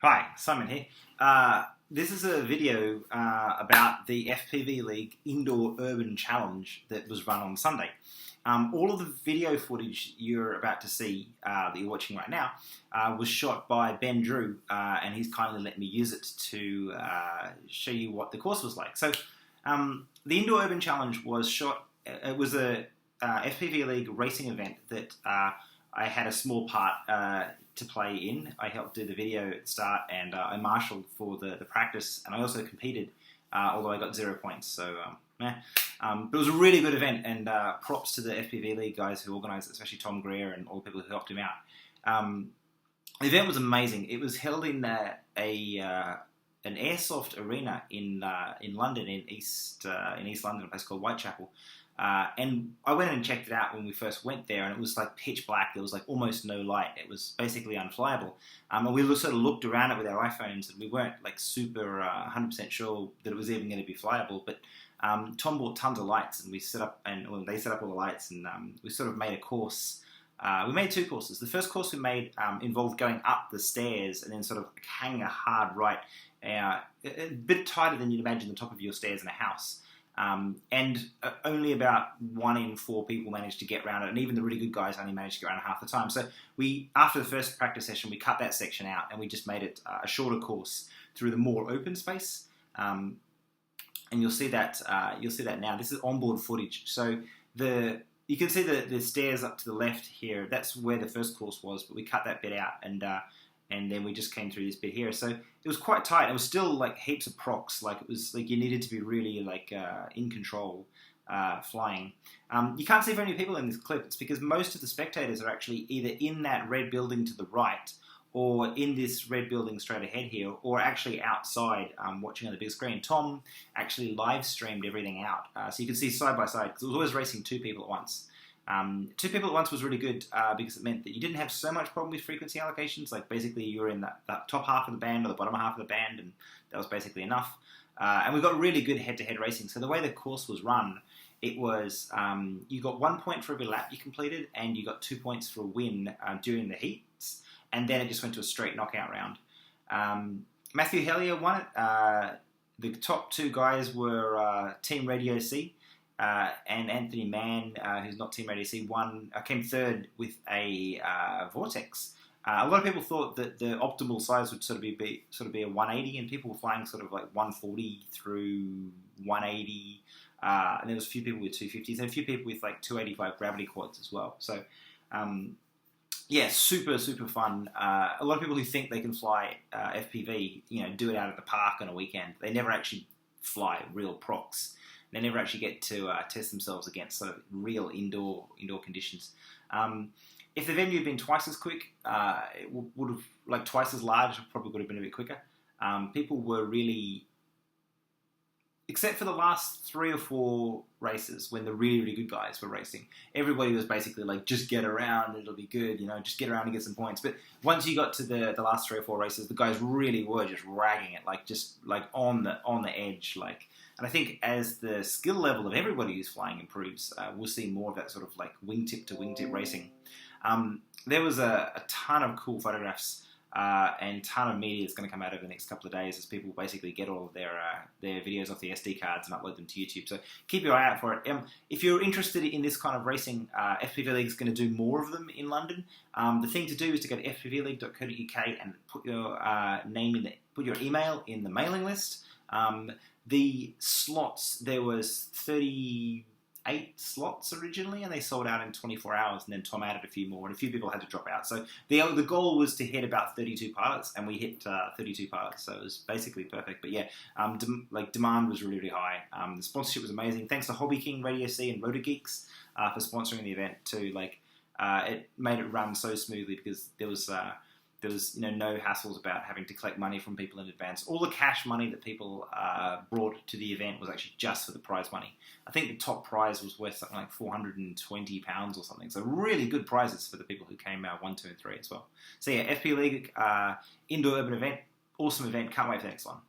Hi, Simon here. This is a video about the FPVLeague Indoor Urban Challenge that was run on Sunday. All of the video footage you're about to see, that you're watching right now, was shot by Ben Drew, and he's kindly let me use it to show you what the course was like. So, the Indoor Urban Challenge was shot. It was a FPVLeague racing event that I had a small part to play in. I helped do the video at the start, and I marshalled for the practice, and I also competed, although I got 0 points, so but it was a really good event, and props to the FPVLeague guys who organised it, especially Tom Greer and all the people who helped him out. The event was amazing. It was held in an airsoft arena in London, in East London, a place called Whitechapel. And I went and checked it out when we first went there, and it was like pitch black. There was like almost no light. It was basically unflyable. And we sort of looked around it with our iPhones, and we weren't like super 100% sure that it was even going to be flyable. But Tom bought tons of lights, and they set up all the lights, and we sort of made a course. We made two courses. The first course we made involved going up the stairs and then sort of hanging a hard right, a bit tighter than you'd imagine the top of your stairs in a house. And only about 1 in 4 people managed to get around it, and even the really good guys only managed to get around it half the time. So after the first practice session, we cut that section out, and we just made it a shorter course through the more open space. And you'll see that now. This is onboard footage. So you can see the stairs up to the left here. That's where the first course was, but we cut that bit out, and then we just came through this bit here. So it was quite tight. It was still like heaps of procs. Like it was like you needed to be really like in control flying. You can't see very many people in this clip. It's because most of the spectators are actually either in that red building to the right, or in this red building straight ahead here, or actually outside watching on the big screen. Tom actually live streamed everything out, so you can see side by side, because it was always racing 2 people at once. 2 people at once was really good because it meant that you didn't have so much problem with frequency allocations. Like basically you were in that top half of the band or the bottom half of the band, and that was basically enough. And we got really good head-to-head racing. So the way the course was run, it was you got 1 point for every lap you completed, and you got 2 points for a win during the heats, and then it just went to a straight knockout round. Matthew Hellier won it. The top 2 guys were Team Radio C. And Anthony Mann, who's not Team Radio C, came third with a Vortex. A lot of people thought that the optimal size would sort of be a 180, and people were flying sort of like 140 through 180. And there was a few people with 250s, and a few people with like 285 gravity quads as well. So, yeah, super fun. A lot of people who think they can fly FPV, do it out at the park on a weekend. They never actually fly real procs. They never actually get to test themselves against sort of real indoor conditions. If the venue had been twice as quick, it would have, like twice as large, it probably would have been a bit quicker. People were really, except for the last 3 or 4 races when the really, really good guys were racing, everybody was basically like, just get around, it'll be good, just get around and get some points. But once you got to the last 3 or 4 races, the guys really were just ragging it, just on the edge, And I think as the skill level of everybody who's flying improves, we'll see more of that sort of like wingtip to wingtip racing. There was a ton of cool photographs and ton of media that's going to come out over the next couple of days as people basically get all of their videos off the SD cards and upload them to YouTube. So keep your eye out for it. If you're interested in this kind of racing, FPVLeague is going to do more of them in London. The thing to do is to go to fpvleague.co.uk and put your put your email in the mailing list. The slots, there was 38 slots originally, and they sold out in 24 hours, and then Tom added a few more, and a few people had to drop out. So the goal was to hit about 32 pilots, and we hit 32 pilots, so it was basically perfect. But yeah, demand was really, really high. The sponsorship was amazing. Thanks to Hobby King, Radio C, and Rotor Geeks for sponsoring the event too. It made it run so smoothly because there was no hassles about having to collect money from people in advance. All the cash money that people brought to the event was actually just for the prize money. I think the top prize was worth something like £420 or something. So really good prizes for the people who came 1, 2, and 3 as well. So yeah, FPVLeague Indoor Urban event, awesome event. Can't wait for the next one.